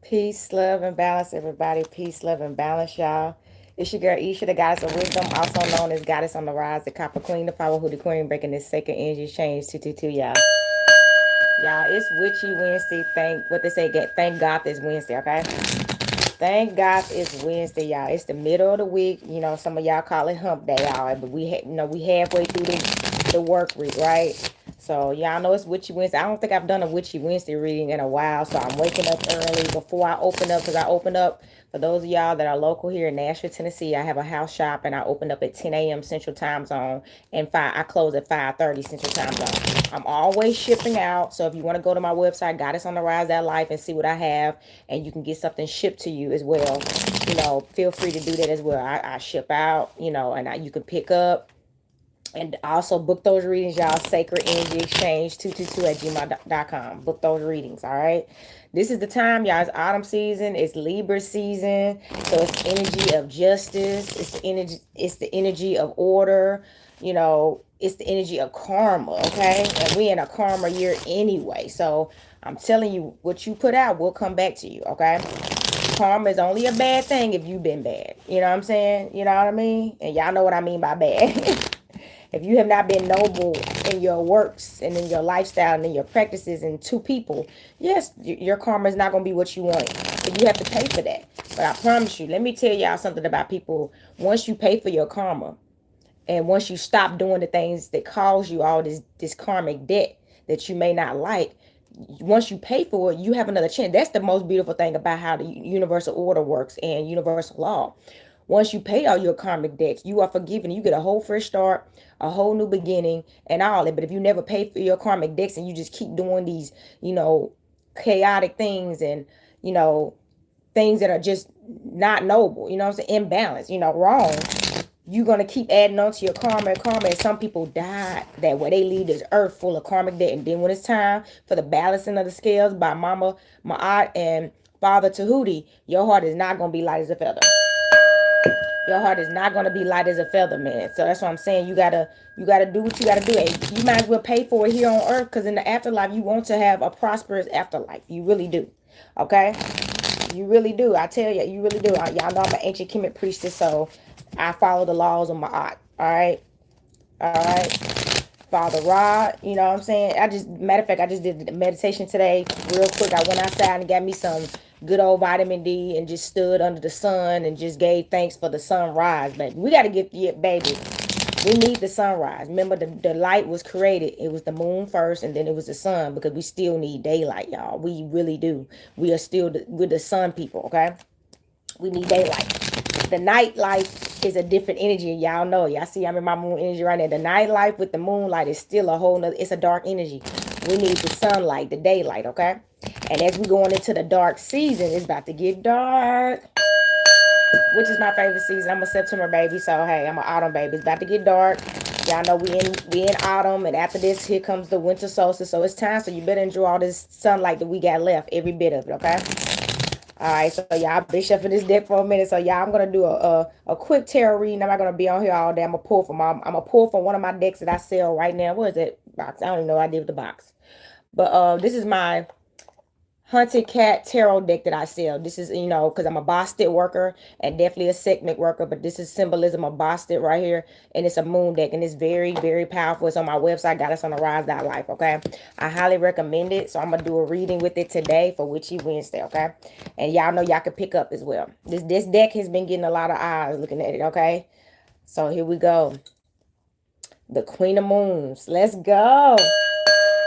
Peace, love, and balance, everybody. Peace, love, and balance, y'all. It's your girl Isha, the goddess of wisdom, also known as Goddess on the Rise, the Copper Queen, the Power the Queen, breaking this sacred energy change 222, y'all. Y'all, it's Witchy Wednesday. Thank what they say. Thank God it's Wednesday, okay? Thank God it's Wednesday, y'all. It's the middle of the week. You know, some of y'all call it Hump Day, y'all, but we halfway through the work week, right? So y'all know it's Witchy Wednesday. I don't think I've done a Witchy Wednesday reading in a while, so I'm waking up early before I open up, because I open up, for those of y'all that are local here in Nashville, Tennessee. I have a house shop and I open up at 10 a.m. Central Time Zone, and I close at 5:30 Central Time Zone. I'm always shipping out, so if you want to go to my website, goddessontherise.life, and see what I have, and you can get something shipped to you as well, feel free to do that as well. I ship out, and you can pick up. And also book those readings, y'all. Sacred Energy Exchange 222 at gmail.com. Book those readings, all right? This is the time, y'all. It's autumn season. It's Libra season. So it's energy of justice. It's the energy of order. It's the energy of karma, okay? And we in a karma year anyway. So I'm telling you, what you put out will come back to you, okay? Karma is only a bad thing if you've been bad. You know what I'm saying? You know what I mean? And y'all know what I mean by bad. If you have not been noble in your works and in your lifestyle and in your practices and to people, yes, your karma is not going to be what you want. But you have to pay for that. But I promise you, let me tell y'all something about people. Once you pay for your karma, and once you stop doing the things that cause you all this karmic debt that you may not like, once you pay for it, you have another chance. That's the most beautiful thing about how the universal order works and universal law. Once you pay all your karmic debts, you are forgiven. You get a whole fresh start, a whole new beginning, and all that. But if you never pay for your karmic debts and you just keep doing these, chaotic things and, you know, things that are just not noble, you know what I'm saying, imbalanced, wrong, you're going to keep adding on to your karma. And some people die that way. They leave this earth full of karmic debt. And then when it's time for the balancing of the scales by Mama Ma'at and Father Tahuti, your heart is not going to be light as a feather. Your heart is not going to be light as a feather, man. So that's what I'm saying. You gotta do what you gotta do. And you might as well pay for it here on earth, because in the afterlife you want to have a prosperous afterlife. You really do. Okay? You really do. I tell you, you really do. Y'all know I'm an ancient Kemet priestess, so I follow the laws of my art. All right? All right? Father Rod, you know what I'm saying? Matter of fact, I just did the meditation today real quick. I went outside and got me some good old vitamin D and just stood under the sun and just gave thanks for the sunrise, baby. We got to get, yeah, baby. We need the sunrise. Remember, the light was created. It was the moon first, and then it was the sun, because we still need daylight, y'all. We really do. We are still with the sun people, okay? We need daylight. The night life is a different energy. Y'all know. Y'all see I'm in my moon energy right now. The night life with the moonlight is still a whole nother. It's a dark energy. We need the sunlight, the daylight, okay? And as we going into the dark season, it's about to get dark, which is my favorite season. I'm a September baby, so hey, I'm an autumn baby. It's about to get dark. Y'all know we in autumn, and after this, here comes the winter solstice. So it's time. So you better enjoy all this sunlight that we got left, every bit of it, okay? All right, so y'all been shuffling this deck for a minute. So y'all, I'm gonna do a quick tarot reading. I'm not gonna be on here all day. I'm gonna pull from one of my decks that I sell right now. What is that box? I don't even know what I did with the box. But this is my Hunted Cat Tarot deck that I sell. This is, because I'm a Boston worker and definitely a Sekhmet worker, but this is symbolism of Boston right here. And it's a moon deck, and it's very, very powerful. It's on my website, goddessontherise.life, okay? I highly recommend it. So I'm going to do a reading with it today for Witchy Wednesday, okay? And y'all know y'all can pick up as well. This deck has been getting a lot of eyes looking at it, okay? So here we go. The Queen of Moons. Let's go.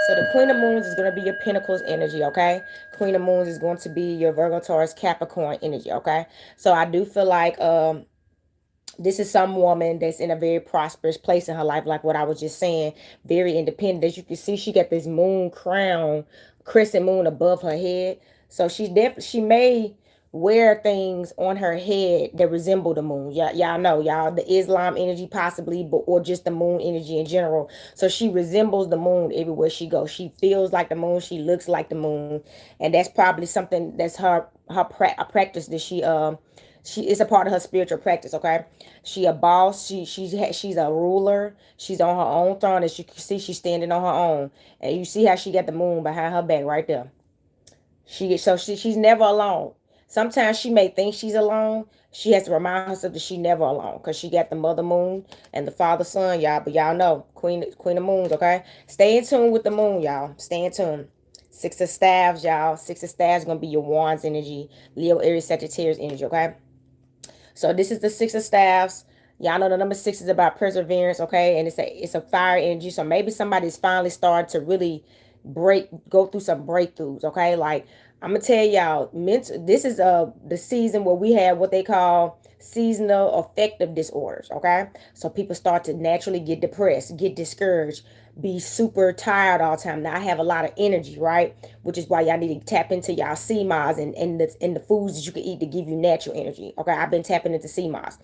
So the Queen of Moons is going to be your Pentacles energy, okay? Queen of Moons is going to be your Virgo, Taurus, Capricorn energy, okay? So I do feel like this is some woman that's in a very prosperous place in her life, like what I was just saying, very independent. As you can see, she got this moon crown, crescent moon above her head. So she may wear things on her head that resemble the moon. Y'all know, y'all, the Islam energy possibly, but or just the moon energy in general. So she resembles the moon everywhere she goes. She feels like the moon. She looks like the moon, and that's probably something that's a practice that she is a part of her spiritual practice, okay? She a boss. She's a ruler. She's on her own throne. As you can see, she's standing on her own. And you see how she got the moon behind her back right there. She's never alone. Sometimes she may think she's alone. She has to remind herself that she never alone because she got the mother moon and the father sun, y'all. But y'all know queen of moons, okay? Stay in tune with the moon, y'all. Stay in tune. Six of staves, y'all. Six of staves gonna be your wands energy, Leo, Aries, Sagittarius energy, okay? So this is the six of staves. Y'all know the number six is about perseverance, okay? And it's a fire energy. So maybe somebody's finally starting to really go through some breakthroughs, okay? Like I'm gonna tell y'all, this is the season where we have what they call seasonal affective disorders, okay? So people start to naturally get depressed, get discouraged, be super tired all the time. Now I have a lot of energy, right? Which is why y'all need to tap into y'all CMOS and the foods that you can eat to give you natural energy. Okay, I've been tapping into CMOS.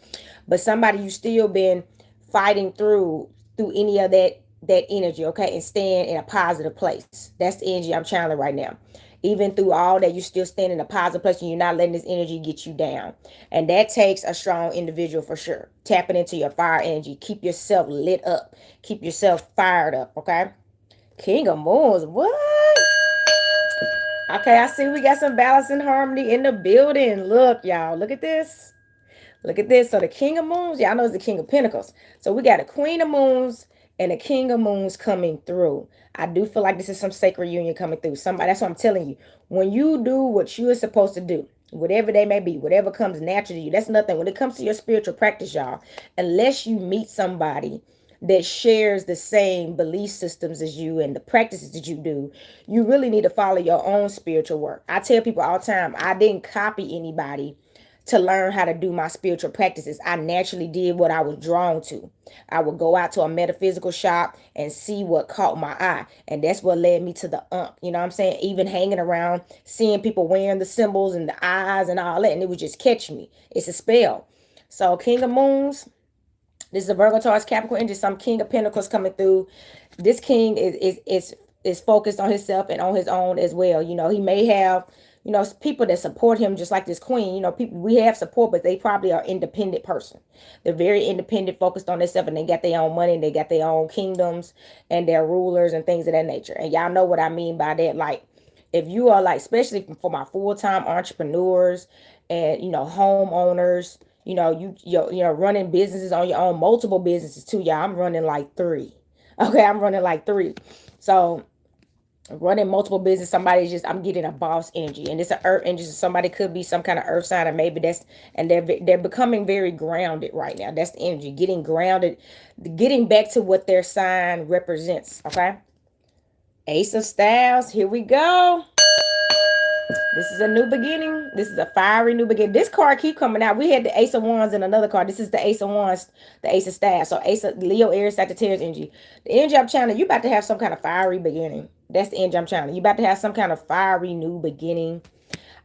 But somebody you still been fighting through any of that energy, okay, and staying in a positive place. That's the energy I'm channeling right now. Even through all that, you still stand in a positive place and you're not letting this energy get you down. And that takes a strong individual for sure. Tapping into your fire energy. Keep yourself lit up. Keep yourself fired up, okay? King of Moons, what? Okay, I see we got some balance and harmony in the building. Look, y'all, look at this. Look at this. So the King of Moons, y'all know is the King of Pentacles. So we got a Queen of Moons and a King of Moons coming through. I do feel like this is some sacred union coming through. Somebody, that's what I'm telling you. When you do what you are supposed to do, whatever they may be, whatever comes natural to you, that's nothing. When it comes to your spiritual practice, y'all, unless you meet somebody that shares the same belief systems as you and the practices that you do, you really need to follow your own spiritual work. I tell people all the time, I didn't copy anybody to learn how to do my spiritual practices. I naturally did what I was drawn to. I would go out to a metaphysical shop and see what caught my eye. And that's what led me to the you know what I'm saying? Even hanging around, seeing people wearing the symbols and the eyes and all that. And it would just catch me. It's a spell. So King of Moons, this is a Virgo, Taurus, Capricorn, and just some King of Pentacles coming through. This king is focused on himself and on his own as well. You know, he may have, you know, people that support him just like this queen. You know, people, we have support, but they probably are independent person. They're very independent, focused on themselves, and they got their own money, and they got their own kingdoms and their rulers and things of that nature. And y'all know what I mean by that. Like, if you are like, especially for my full-time entrepreneurs and, you know, homeowners, you know, you're running businesses on your own, multiple businesses too, y'all. I'm running like 3. Okay, I'm running like 3. So running multiple business, somebody's just, I'm getting a boss energy, and it's an earth energy. So somebody could be some kind of earth sign, and maybe that's, and they're becoming very grounded right now. That's the energy, getting grounded, getting back to what their sign represents. Okay, Ace of Staves, here we go. This is a new beginning. This is a fiery new beginning. This card keep coming out. We had the Ace of Wands in another card. This is the Ace of Wands, the Ace of Staves. So Ace of Leo, Aries, Sagittarius energy. The energy I'm channeling, you about to have some kind of fiery beginning. That's the energy I'm channeling. You about to have some kind of fiery new beginning.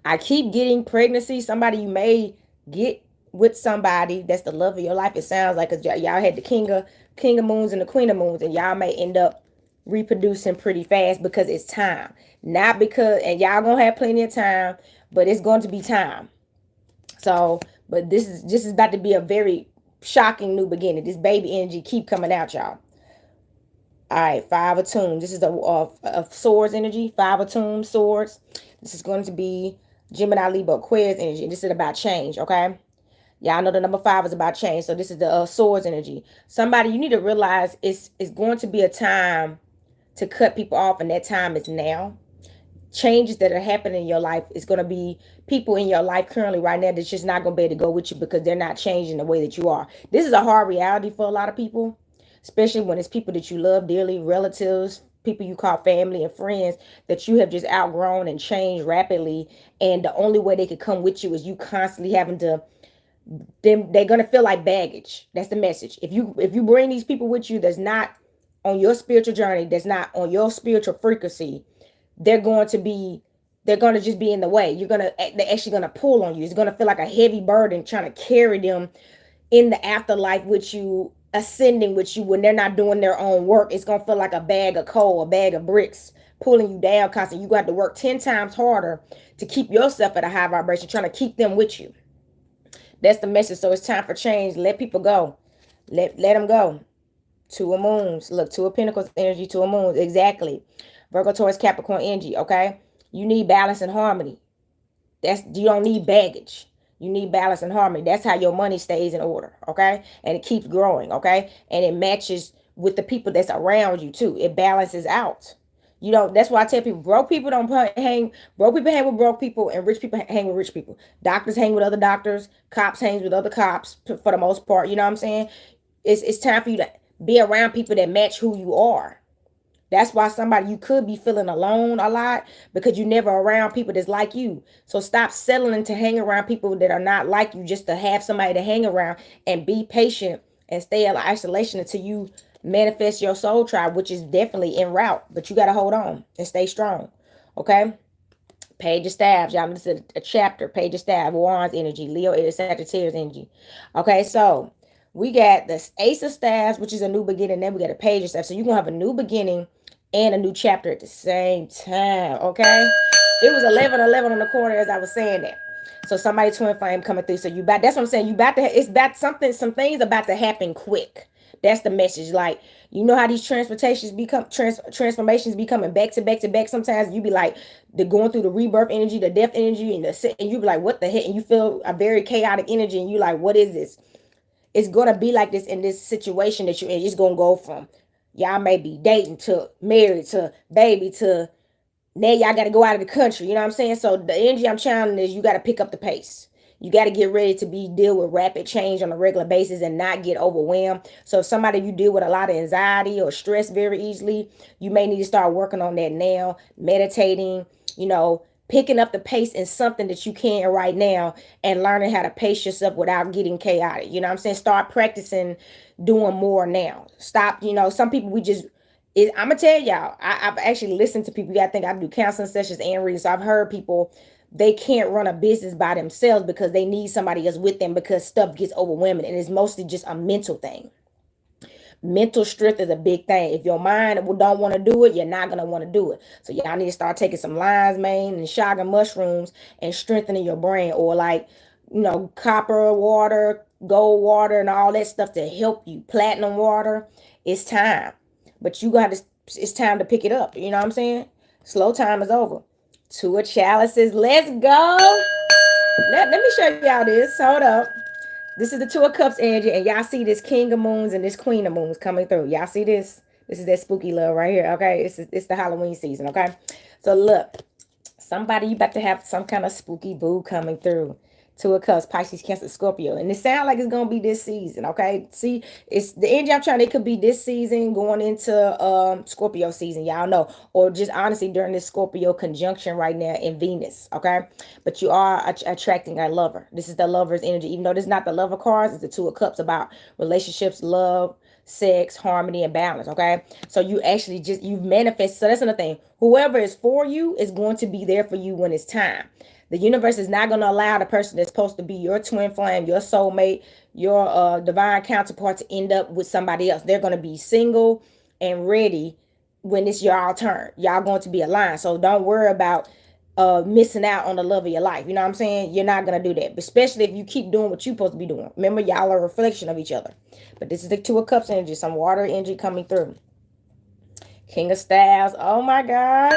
I keep getting pregnancy. Somebody you may get with somebody that's the love of your life. It sounds like, because y'all had the King of Moons and the Queen of Moons, and y'all may end up reproducing pretty fast because it's time. Not because, and y'all gonna have plenty of time, but it's going to be time. So, but this is about to be a very shocking new beginning. This baby energy keep coming out, y'all. All right, 5 of Tunes. This is a swords energy. 5 of Tunes, swords. This is going to be Gemini, Libra, Aquarius energy. This is about change, okay? Y'all know the number 5 is about change. So this is the swords energy. Somebody, you need to realize it's going to be a time to cut people off, and that time is now. Changes that are happening in your life is going to be people in your life currently right now that's just not going to be able to go with you because they're not changing the way that you are. This is a hard reality for a lot of people, especially when it's people that you love dearly, relatives, people you call family and friends that you have just outgrown and changed rapidly. And the only way they could come with you is you constantly having to, they're going to feel like baggage. That's the message. If you bring these people with you that's not on your spiritual journey, that's not on your spiritual frequency, they're going to just be in the way. They're actually going to pull on you. It's going to feel like a heavy burden trying to carry them in the afterlife with you, ascending with you when they're not doing their own work. It's going to feel like a bag of coal, a bag of bricks pulling you down constantly. You got to work 10 times harder to keep yourself at a high vibration, trying to keep them with you. That's the message. So it's time for change. Let people go. Let them go. 2 of Moons. Look, 2 of Pentacles energy, 2 of Moons. Exactly. Virgo, Taurus, Capricorn energy, okay? You need balance and harmony. You don't need baggage. You need balance and harmony. That's how your money stays in order, okay? And it keeps growing, okay? And it matches with the people that's around you too. It balances out. You know, that's why I tell people broke people don't hang, broke people hang with broke people, and rich people hang with rich people. Doctors hang with other doctors, cops hang with other cops for the most part. You know what I'm saying? It's time for you to be around people that match who you are. That's why somebody, you could be feeling alone a lot because you never around people that's like you. So stop settling to hang around people that are not like you just to have somebody to hang around, and be patient and stay in isolation until you manifest your soul tribe, which is definitely en route. But you got to hold on and stay strong. Okay? Page of Staves, y'all. This is a chapter. Page of Staves, Wands energy, Leo is Sagittarius energy. Okay, so we got the Ace of Staves, which is a new beginning. Then we got a Page of Staves. So you're gonna have a new beginning and a new chapter at the same time. Okay, it was 11:11 on the corner as I was saying that. So somebody twin flame coming through. So you about, that's what I'm saying. You about to, it's about something, some things about to happen quick. That's the message. Like, you know how these transportations become transformations be coming back to back to back. Sometimes you be like, the going through the rebirth energy, the death energy, and you be like, what the heck? And you feel a very chaotic energy, and you like, what is this? It's gonna be like this in this situation that you're in. It's gonna go from y'all may be dating to married to baby to now y'all got to go out of the country. You know what I'm saying? So the energy I'm channeling is you got to pick up the pace. You got to get ready to deal with rapid change on a regular basis and not get overwhelmed. So if somebody you deal with a lot of anxiety or stress very easily, you may need to start working on that now, meditating, you know, picking up the pace in something that you can right now, and learning how to pace yourself without getting chaotic. You know what I'm saying? Start practicing doing more now. Stop, you know, some people we just I'm gonna tell y'all, I've actually listened to people. You gotta think I do counseling sessions and readings. So I've heard people, they can't run a business by themselves because they need somebody else with them because stuff gets overwhelming, and it's mostly just a mental thing. Mental strength is a big thing. If your mind don't want to do it, you're not going to want to do it. So y'all need to start taking some lion's mane and shaga mushrooms and strengthening your brain, or like, you know, copper water, gold water, and all that stuff to help you. Platinum water. It's time. But you got to, it's time to pick it up. You know what I'm saying? Slow time is over. Two of chalices. Let's go. Let me show y'all this. Hold up. This is the Two of Cups energy, and y'all see this King of Moons and this Queen of Moons coming through. Y'all see this? This is that spooky love right here, okay? It's the Halloween season, okay? So look, somebody, you about to have some kind of spooky boo coming through. Two of Cups, Pisces, Cancer, Scorpio. And it sounds like it's going to be this season, okay? See, it's the energy I'm trying, it could be this season going into Scorpio season, y'all know. Or just honestly during this Scorpio conjunction right now in Venus, okay? But you are attracting a lover. This is the lover's energy. Even though this is not the lover cards, it's the Two of Cups about relationships, love, sex, harmony, and balance, okay? So you actually just, you manifest. So that's another thing. Whoever is for you is going to be there for you when it's time. The universe is not going to allow the person that's supposed to be your twin flame, your soulmate, your divine counterpart to end up with somebody else. They're going to be single and ready when it's your turn. Y'all going to be aligned. So don't worry about missing out on the love of your life. You know what I'm saying? You're not going to do that. Especially if you keep doing what you're supposed to be doing. Remember, y'all are a reflection of each other. But this is the Two of Cups energy. Some water energy coming through. King of Staves. Oh my God.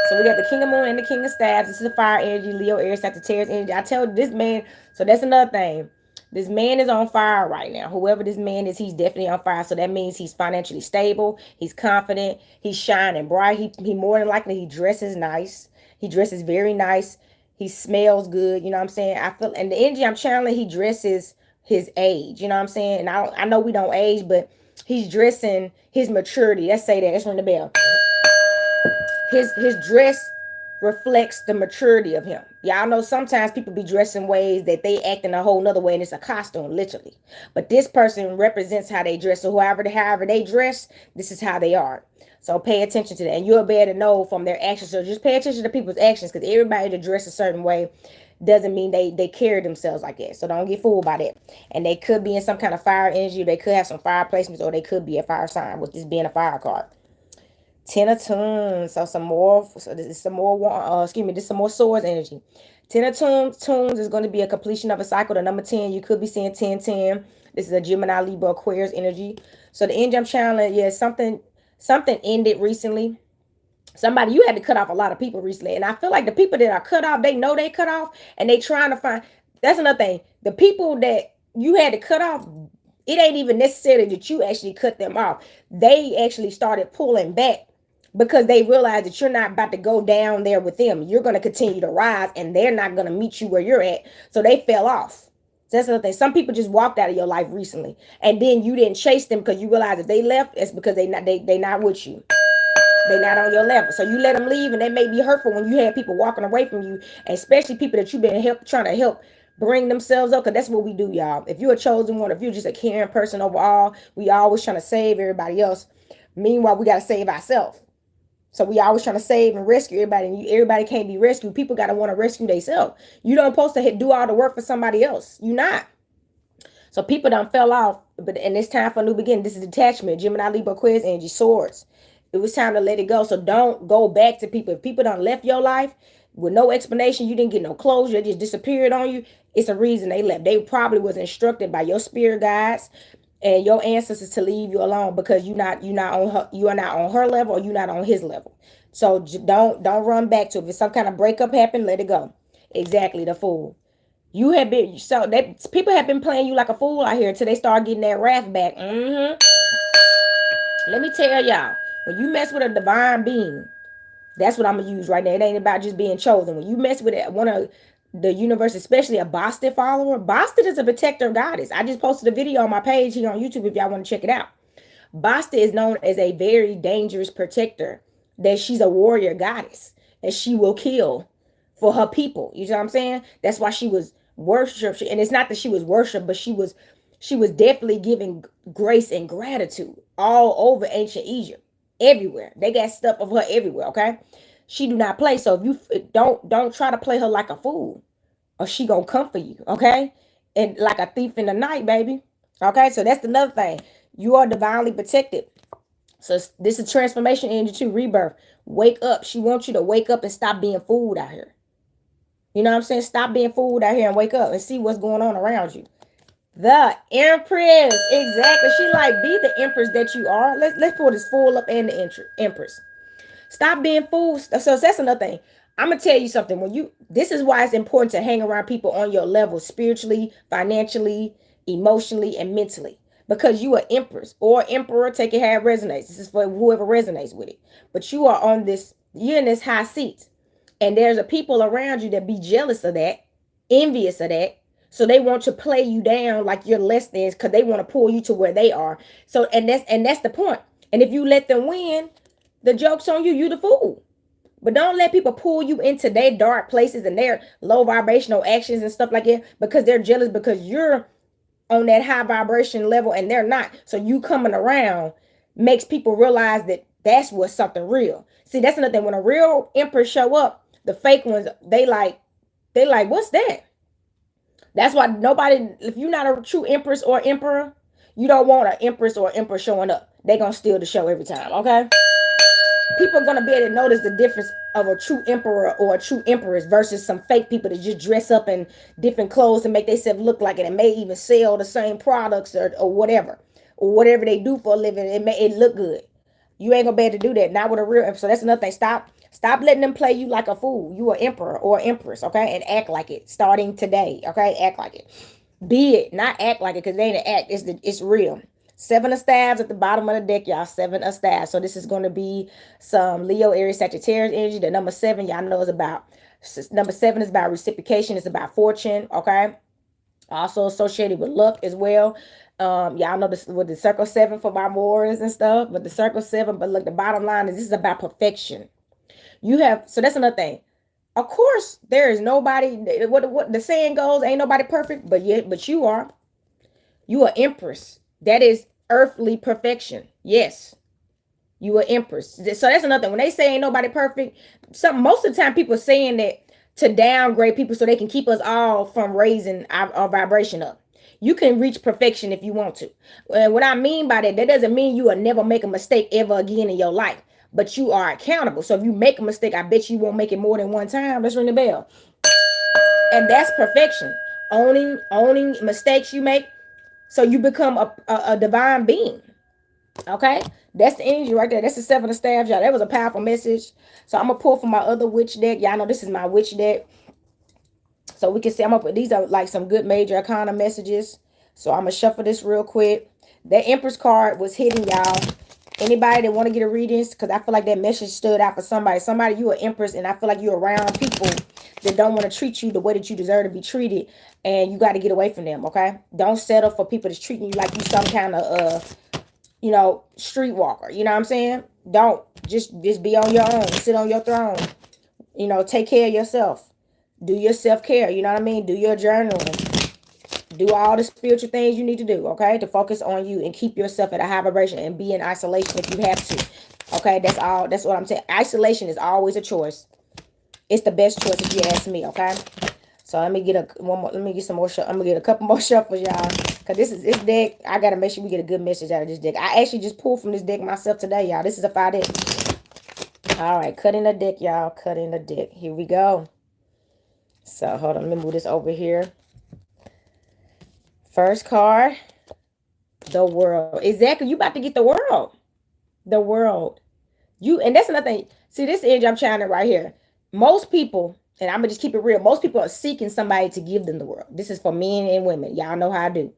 So we got the King of Moon and the King of Staves. This is the fire energy, Leo, Aries, Sagittarius energy. I tell this man, so that's another thing. This man is on fire right now. Whoever this man is, he's definitely on fire. So that means he's financially stable. He's confident. He's shining bright. He more than likely, he dresses nice. He dresses very nice. He smells good. You know what I'm saying? I feel, and the energy I'm channeling, he dresses his age. You know what I'm saying? And I know we don't age, but he's dressing his maturity. Let's say that. Let's ring the bell. His dress reflects the maturity of him. Y'all know sometimes people be dressed in ways that they act in a whole nother way, and it's a costume, literally. But this person represents how they dress. So however they dress, this is how they are. So pay attention to that. And you'll be able to know from their actions. So just pay attention to people's actions, because everybody that dress a certain way doesn't mean they carry themselves like that. So don't get fooled by that. And they could be in some kind of fire energy. They could have some fire placements, or they could be a fire sign with this being a fire card. Ten of Tunes. So some more. So this is some more. Excuse me. This is some more swords energy. Ten of Tunes is going to be a completion of a cycle. The number 10. You could be seeing 1010. This is a Gemini, Libra, Aquarius energy. So the energy I'm channeling, yeah, something ended recently. Somebody, you had to cut off a lot of people recently. And I feel like the people that are cut off, they know they cut off and they trying to find, that's another thing. The people that you had to cut off, it ain't even necessarily that you actually cut them off. They actually started pulling back because they realized that you're not about to go down there with them. You're going to continue to rise and they're not going to meet you where you're at. So they fell off. So that's another thing. Some people just walked out of your life recently, and then you didn't chase them because you realized if they left, it's because they not with you. They're not on your level. So you let them leave, and they may be hurtful when you have people walking away from you, and especially people that you've been trying to help bring themselves up, because that's what we do, y'all. If you're a chosen one, if you're just a caring person overall, we always trying to save everybody else. Meanwhile, we got to save ourselves. So we always trying to save and rescue everybody, and everybody can't be rescued. People got to want to rescue themselves. You don't supposed to do all the work for somebody else. You not. So people done fell off, and it's time for a new beginning. This is detachment. Gemini, Libra, Aquarius, Energy, Swords. It was time to let it go. So don't go back to people. If people done left your life with no explanation, you didn't get no closure, they just disappeared on you, it's a reason they left. They probably was instructed by your spirit guides and your ancestors to leave you alone because you are not on her level, or you're not on his level. So don't run back to it. If some kind of breakup happened, let it go. Exactly, the Fool. You have been, so that people have been playing you like a fool out here until they start getting that wrath back. Let me tell y'all, when you mess with a divine being, that's what I'm gonna use right now. It ain't about just being chosen. When you mess with it, one of the universe, especially a Boston follower, Boston is a protector goddess. I just posted a video on my page here on YouTube if y'all want to check it out. Basta is known as a very dangerous protector, that she's a warrior goddess and she will kill for her people. You know what I'm saying? That's why she was worshipped. And it's not that she was worshipped, but she was definitely giving grace and gratitude all over ancient Egypt. Everywhere. They got stuff of her everywhere, okay? She do not play. So if you don't try to play her like a fool, or she gonna come for you, okay? And like a thief in the night, baby. Okay, so that's another thing. You are divinely protected. So this is transformation energy too, rebirth. Wake up. She wants you to wake up and stop being fooled out here. You know what I'm saying? Stop being fooled out here and wake up and see what's going on around you. The Empress. Exactly. She like, be the Empress that you are. Let's pull this fool up and the Empress. Stop being fooled. So that's another thing. I'm gonna tell you something. This is why it's important to hang around people on your level, spiritually, financially, emotionally, and mentally. Because you are empress or emperor, take it how it resonates. This is for whoever resonates with it. But you're in this high seat. And there's a people around you that be jealous of that, envious of that. So they want to play you down like you're less than, because they want to pull you to where they are. So and that's the point. And if you let them win, the joke's on you. You the fool. But don't let people pull you into their dark places and their low vibrational actions and stuff like that, because they're jealous because you're on that high vibration level and they're not. So you coming around makes people realize that that's what's something real. See, that's another thing. When a real empress show up, the fake ones, they like, what's that? That's why nobody, if you're not a true empress or emperor, you don't want an empress or emperor showing up. They're going to steal the show every time, okay? People are going to be able to notice the difference of a true emperor or a true empress versus some fake people that just dress up in different clothes and make themselves look like it, and may even sell the same products or whatever they do for a living. It look good. You ain't gonna be able to do that. Not with a real empress. So that's another thing. Stop letting them play you like a fool. You are emperor or empress, okay? And act like it starting today, okay? Act like it. Be it, not act like it, because it ain't an act. It's real. 7 of staves at the bottom of the deck, y'all. 7 of staves. So this is going to be some Leo, Aries, Sagittarius energy. The number 7, y'all know, is about, number 7 is about reciprocation. It's about fortune, okay? Also associated with luck as well. Y'all know this with the circle 7 for my Moors and stuff, but the circle 7, but look, the bottom line is this is about perfection. So that's another thing. Of course, there is nobody, what the saying goes, ain't nobody perfect, but you are. You are empress. That is earthly perfection. Yes. You are empress. So that's another thing. When they say ain't nobody perfect, most of the time people are saying that to downgrade people so they can keep us all from raising our vibration up. You can reach perfection if you want to. And what I mean by that doesn't mean you will never make a mistake ever again in your life. But you are accountable. So if you make a mistake, I bet you won't make it more than one time. Let's ring the bell. And that's perfection. Owning mistakes you make, so you become a divine being. Okay, that's the energy right there. That's the seven of staves, y'all. That was a powerful message. So I'm gonna pull from my other witch deck. Y'all know this is my witch deck. So we can see I'm up. These are like some good major arcana messages. So I'm gonna shuffle this real quick. That Empress card was hidden, y'all. Anybody that want to get a readings, because I feel like that message stood out for somebody. Somebody, you are Empress, and I feel like you're around people that don't want to treat you the way that you deserve to be treated, and you got to get away from them. Okay, don't settle for people that's treating you like you some kind of streetwalker. You know what I'm saying? Don't just be on your own, sit on your throne. Take care of yourself. Do your self-care. You know what I mean? Do your journaling. Do all the spiritual things you need to do, okay? To focus on you and keep yourself at a high vibration and be in isolation if you have to. Okay, that's all. That's what I'm saying. Isolation is always a choice. It's the best choice if you ask me, okay? So let me get one more. Let me get some more. I'm gonna get a couple more shuffles, y'all. Cause this deck, I gotta make sure we get a good message out of this deck. I actually just pulled from this deck myself today, y'all. This is a 5 deck. All right, cutting the deck, y'all. Cutting the deck. Here we go. So hold on. Let me move this over here. First card, the world. Exactly. You about to get the world. The world. And that's another thing. See, this energy I'm trying to right here. Most people, and I'm gonna just keep it real. Most people are seeking somebody to give them the world. This is for men and women. Y'all know how I do.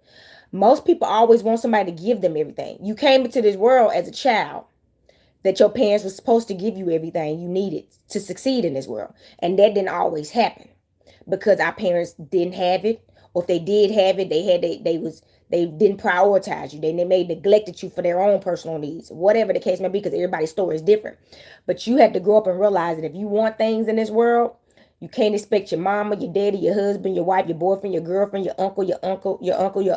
Most people always want somebody to give them everything. You came into this world as a child that your parents were supposed to give you everything you needed to succeed in this world. And that didn't always happen because our parents didn't have it, or if they did have it, they didn't prioritize you. They may neglected you for their own personal needs, whatever the case may be, because everybody's story is different. But you had to grow up and realize that if you want things in this world, you can't expect your mama, your daddy, your husband, your wife, your boyfriend, your girlfriend, your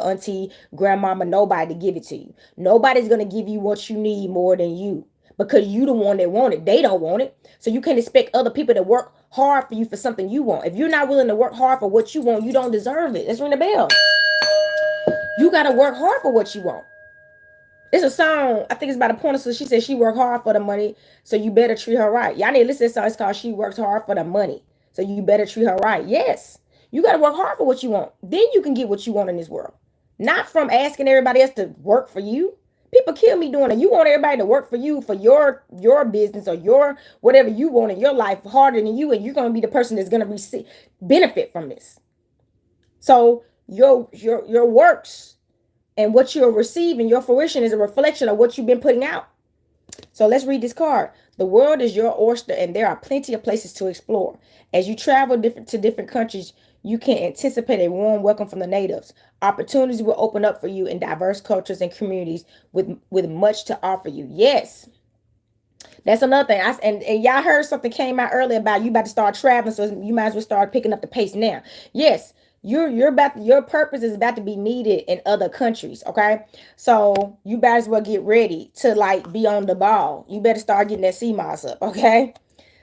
auntie, grandmama, nobody to give it to you. Nobody's gonna give you what you need more than you, because you the one that want it. They don't want it. So you can't expect other people to work hard for you for something you want. If you're not willing to work hard for what you want, you don't deserve it. Let's ring the bell. You got to work hard for what you want. It's a song, I think it's by the Pointer Sisters. She said she worked hard for the money, so you better treat her right. Y'all need to listen to this song. It's called She Works Hard for the Money, so you better treat her right. Yes, you got to work hard for what you want. Then you can get what you want in this world. Not from asking everybody else to work for you. People kill me doing it. You want everybody to work for you for your business or your whatever you want in your life harder than you, and you're gonna be the person that's gonna receive benefit from this. So your works and what you're receiving, your fruition is a reflection of what you've been putting out. So let's read this card. The world is your oyster, and there are plenty of places to explore. As you travel to different countries, you can anticipate a warm welcome from the natives. Opportunities will open up for you in diverse cultures and communities with much to offer you. Yes, that's another thing. And y'all heard something came out earlier about you about to start traveling, so you might as well start picking up the pace now. Yes, your purpose is about to be needed in other countries. Okay, so you better as well get ready to like be on the ball. You better start getting that sea moss up. Okay,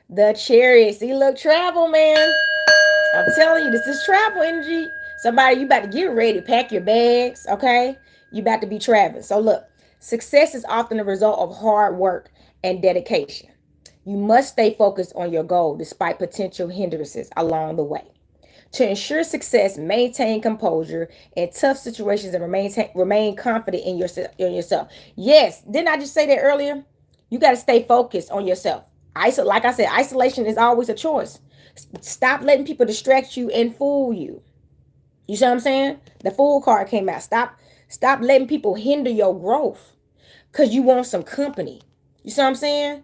the Chariot. See, look, travel, man. I'm telling you, this is travel energy. Somebody, you about to get ready, pack your bags. Okay, you about to be traveling. So look, success is often the result of hard work and dedication. You must stay focused on your goal despite potential hindrances along the way. To ensure success, maintain composure in tough situations and remain confident in yourself. Yes, didn't I just say that earlier? You got to stay focused on yourself. Like I said, isolation is always a choice. Stop letting people distract you and fool you. You see what I'm saying? The fool card came out. Stop letting people hinder your growth because you want some company. You see what I'm saying?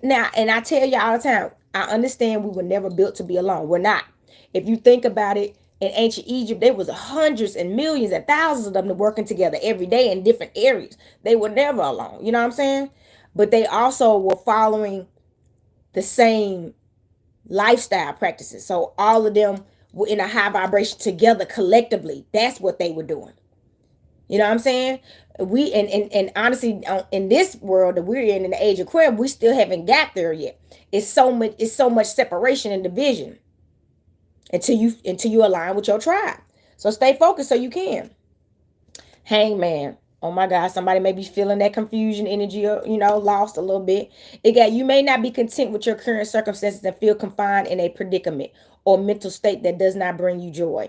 And I tell you all the time, I understand we were never built to be alone. We're not. If you think about it, in ancient Egypt, there was hundreds and millions and thousands of them working together every day in different areas. They were never alone. You know what I'm saying? But they also were following the same lifestyle practices. So all of them were in a high vibration together collectively. That's what they were doing. You know what I'm saying? And honestly, in this world that we're in the age of Aquarius, we still haven't got there yet. It's so much separation and division until you align with your tribe. So stay focused so you can. Hangman. Oh my God, somebody may be feeling that confusion energy or, lost a little bit. You may not be content with your current circumstances and feel confined in a predicament or mental state that does not bring you joy.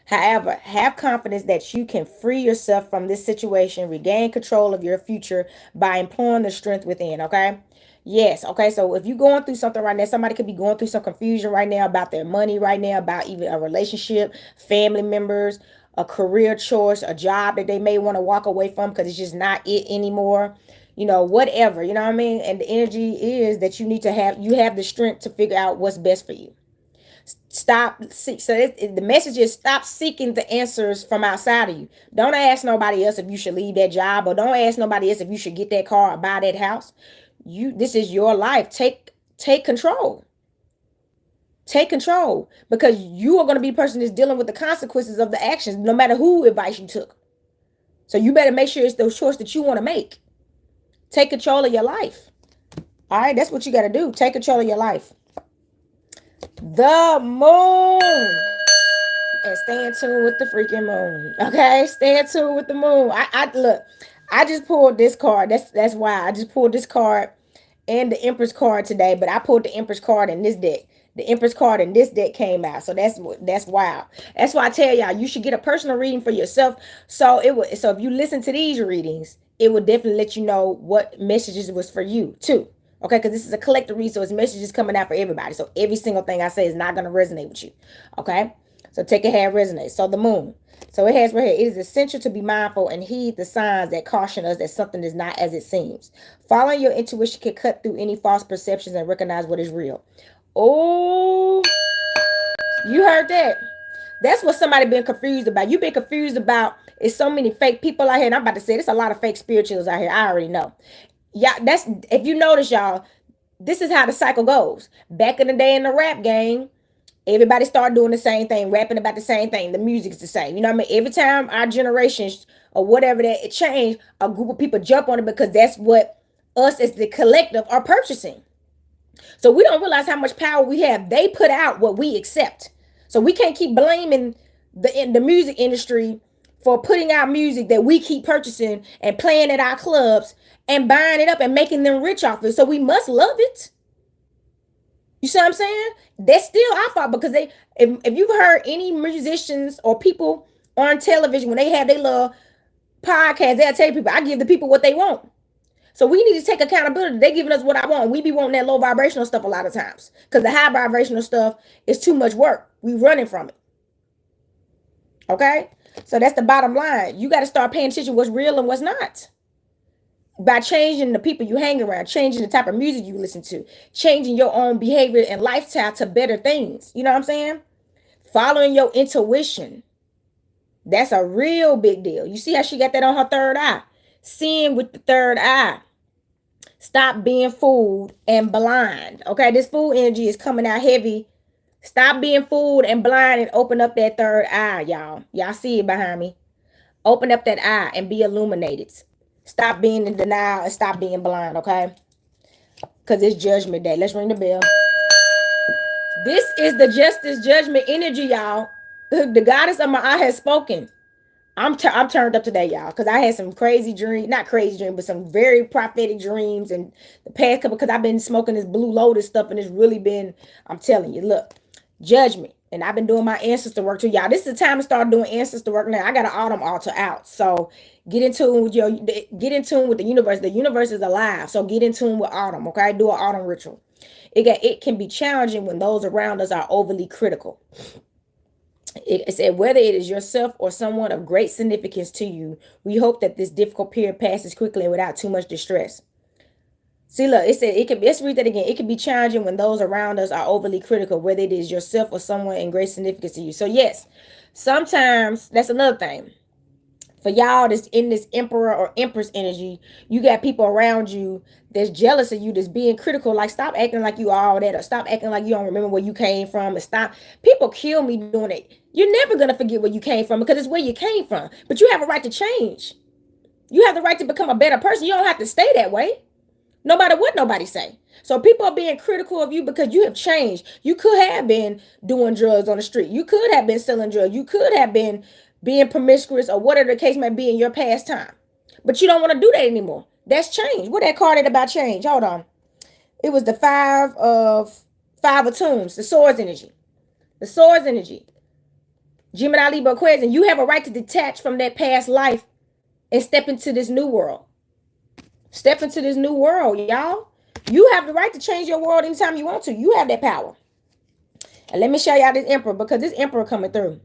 However, have confidence that you can free yourself from this situation, regain control of your future by employing the strength within, okay? Yes, okay. So if you're going through something right now, somebody could be going through some confusion right now about their money right now, about even a relationship, family members, a career choice, a job that they may want to walk away from because it's just not it anymore. Whatever, you know what I mean? And the energy is that you have the strength to figure out what's best for you. The message is stop seeking the answers from outside of you. Don't ask nobody else if you should leave that job, or don't ask nobody else if you should get that car or buy that house. This is your life. Take control. Take control, because you are going to be the person that's dealing with the consequences of the actions, no matter who advice you took. So you better make sure it's the choice that you want to make. Take control of your life. All right, that's what you got to do. Take control of your life. The moon. And stay in tune with the freaking moon. Okay, stay in tune with the moon. I look. I just pulled this card. That's why I just pulled this card and the Empress card today. But I pulled the Empress card in this deck. The Empress card in this deck came out. So that's wild. That's why I tell y'all you should get a personal reading for yourself. So if you listen to these readings, it will definitely let you know what messages was for you too. Okay, because this is a collective read, so it's messages coming out for everybody. So every single thing I say is not going to resonate with you. Okay. So take a hand resonate. So the moon. So it has right here. It is essential to be mindful and heed the signs that caution us that something is not as it seems. Following your intuition can cut through any false perceptions and recognize what is real. Oh, you heard that? That's what somebody been confused about. You've been confused about it's so many fake people out here. And I'm about to say there's a lot of fake spirituals out here. I already know. Yeah, that's if you notice, y'all, this is how the cycle goes. Back in the day in the rap game, everybody started doing the same thing, rapping about the same thing. The music's the same. You know what I mean? Every time our generations or whatever that it changed, a group of people jump on it because that's what us as the collective are purchasing. So we don't realize how much power we have. They put out what we accept. So we can't keep blaming the music industry for putting out music that we keep purchasing and playing at our clubs and buying it up and making them rich off it. So we must love it. You see what I'm saying? That's still our fault, because if you've heard any musicians or people on television when they have their little podcast, they'll tell people, I give the people what they want. So we need to take accountability. They giving us what I want. We be wanting that low vibrational stuff a lot of times because the high vibrational stuff is too much work. We running from it. Okay? So that's the bottom line. You got to start paying attention to what's real and what's not. By changing the people you hang around, changing the type of music you listen to, changing your own behavior and lifestyle to better things. You know what I'm saying? Following your intuition. That's a real big deal. You see how she got that on her third eye? Seeing with the third eye. Stop being fooled and blind. Okay, this fool energy is coming out heavy. Stop being fooled and blind and open up that third eye, y'all. Y'all see it behind me. Open up that eye and be illuminated. Stop being in denial and stop being blind, okay? Because it's judgment day. Let's ring the bell. This is the justice judgment energy, y'all. The goddess of my eye has spoken. I'm turned up today, y'all, because I had some crazy dreams, not crazy dreams, but some very prophetic dreams and the past couple, because I've been smoking this Blue Lotus stuff and it's really been, I'm telling you, look, judgment. And I've been doing my ancestor work too, y'all. This is the time to start doing ancestor work now. I got an autumn altar out. So get in tune with the universe. The universe is alive. So get in tune with autumn, okay? Do an autumn ritual. It can be challenging when those around us are overly critical. It said, whether it is yourself or someone of great significance to you, we hope that this difficult period passes quickly and without too much distress. See, look, it said let's read that again. It can be challenging when those around us are overly critical, whether it is yourself or someone in great significance to you. So yes, sometimes that's another thing. For y'all that's in this emperor or empress energy, you got people around you that's jealous of you, that's being critical. Like, stop acting like you all that, or stop acting like you don't remember where you came from, and stop. People kill me doing it. You're never going to forget where you came from because it's where you came from. But you have a right to change. You have the right to become a better person. You don't have to stay that way, no matter what nobody say. So people are being critical of you because you have changed. You could have been doing drugs on the street. You could have been selling drugs. You could have been being promiscuous or whatever the case may be in your past time. But you don't want to do that anymore. That's change. What that card is about change? Hold on. It was the five of tunes, the swords energy. The swords energy. Gemini, Libra, Aquarius, and you have a right to detach from that past life and step into this new world. Step into this new world, y'all. You have the right to change your world anytime you want to. You have that power. And let me show y'all this emperor, because this emperor coming through.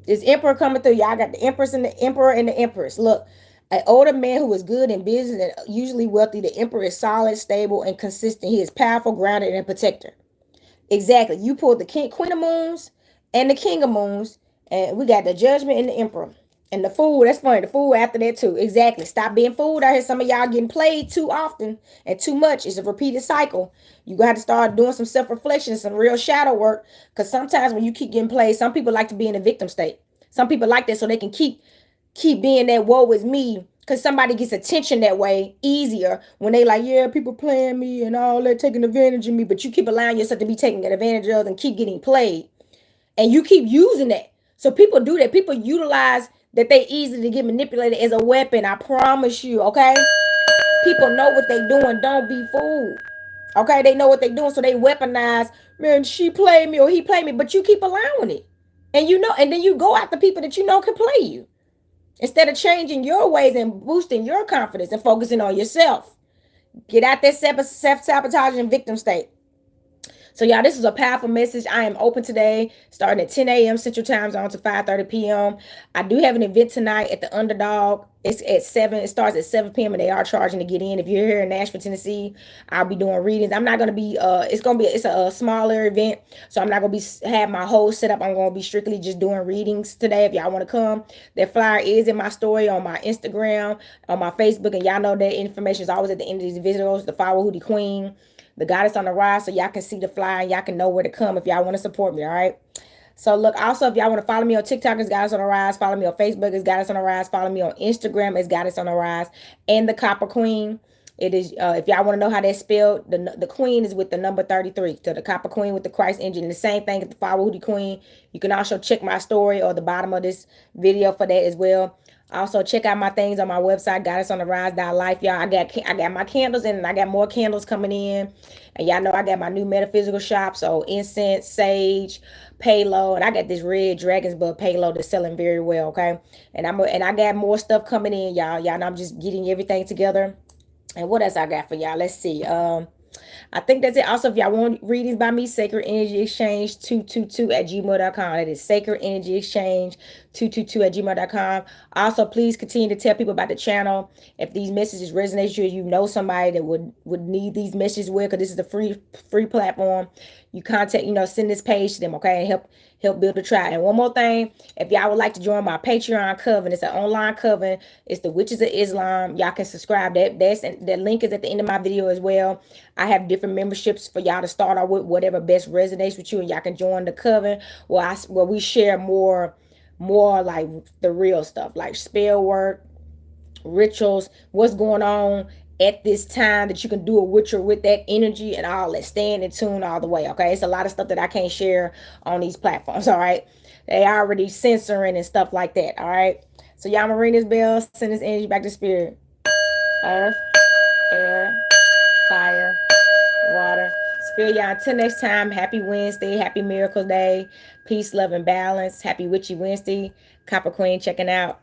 This emperor coming through. Y'all got the empress and the emperor and the empress. Look, an older man who is good in business and usually wealthy. The emperor is solid, stable, and consistent. He is powerful, grounded, and a protector. Exactly. You pulled the Queen of Moons and the King of Moons, and we got the Judgment and the Emperor. And the Fool, that's funny. The Fool after that too. Exactly. Stop being fooled out here. Some of y'all getting played too often and too much. It's a repeated cycle. You got to start doing some self-reflection, some real shadow work. Because sometimes when you keep getting played, some people like to be in a victim state. Some people like that so they can keep being that woe is me, because somebody gets attention that way easier when they like, yeah, people playing me and all that, taking advantage of me, but you keep allowing yourself to be taken advantage of and keep getting played, and you keep using that. So people do that. People utilize that they easy to get manipulated as a weapon. I promise you, okay? People know what they doing. Don't be fooled. Okay, they know what they doing, so they weaponize, man, she played me or he played me, but you keep allowing it. And you know, and then you go after people that you know can play you. Instead of changing your ways and boosting your confidence and focusing on yourself. Get out that self-sabotage and victim state. So y'all, this is a powerful message. I am open today, starting at 10 a.m. Central Time Zone to 5:30 p.m. I do have an event tonight at the Underdog. It's at 7. It starts at 7 p.m. and they are charging to get in. If you're here in Nashville, Tennessee, I'll be doing readings. I'm not going to be, it's a smaller event. So I'm not going to have my whole setup. I'm going to be strictly just doing readings today. If y'all want to come, that flyer is in my story on my Instagram, on my Facebook. And y'all know that information is always at the end of these videos. The Flower Hoodie Queen, the Goddess on the Rise, so y'all can see the flyer and y'all can know where to come if y'all want to support me, all right? So look, also, if y'all want to follow me on TikTok, it's Goddess on the Rise. Follow me on Facebook, it's Goddess on the Rise. Follow me on Instagram, it's Goddess on the Rise. And the Copper Queen, it is, if y'all want to know how that's spelled, the Queen is with the number 33. So the Copper Queen with the Christ engine. The same thing as the Flower Hoodie Queen. You can also check my story or the bottom of this video for that as well. Also, check out my things on my website, goddessontherise.life. Y'all, I got my candles in, and I got more candles coming in. And y'all know I got my new metaphysical shop. So incense, sage, palo, and I got this red dragon's blood palo that's selling very well. Okay, and I got more stuff coming in, y'all. Y'all know I'm just getting everything together. And what else I got for y'all? Let's see. I think that's it. Also, if y'all want readings by me, Sacred Energy Exchange 222 at gmail.com. That is Sacred Energy Exchange 222 at gmail.com. Also, please continue to tell people about the channel. If these messages resonate with you, you know somebody that would need these messages with, because this is a free platform. You contact, send this page to them, okay, and help build a tribe. And one more thing, if y'all would like to join my Patreon coven, it's an online coven. It's the Witches of Islam. Y'all can subscribe. That link is at the end of my video as well. I have different memberships for y'all to start out with, whatever best resonates with you, and y'all can join the coven where we share more like the real stuff, like spell work, rituals, what's going on at this time that you can do a ritual with that energy and all that. Staying in tune all the way, okay? It's a lot of stuff that I can't share on these platforms, all right? They already censoring and stuff like that, all right? So y'all, ring this bell, send this energy back to spirit. Earth, air, fire, water, spirit. Y'all, until next time, happy Wednesday, happy Miracle Day, peace, love, and balance. Happy Witchy Wednesday. Copper Queen checking out.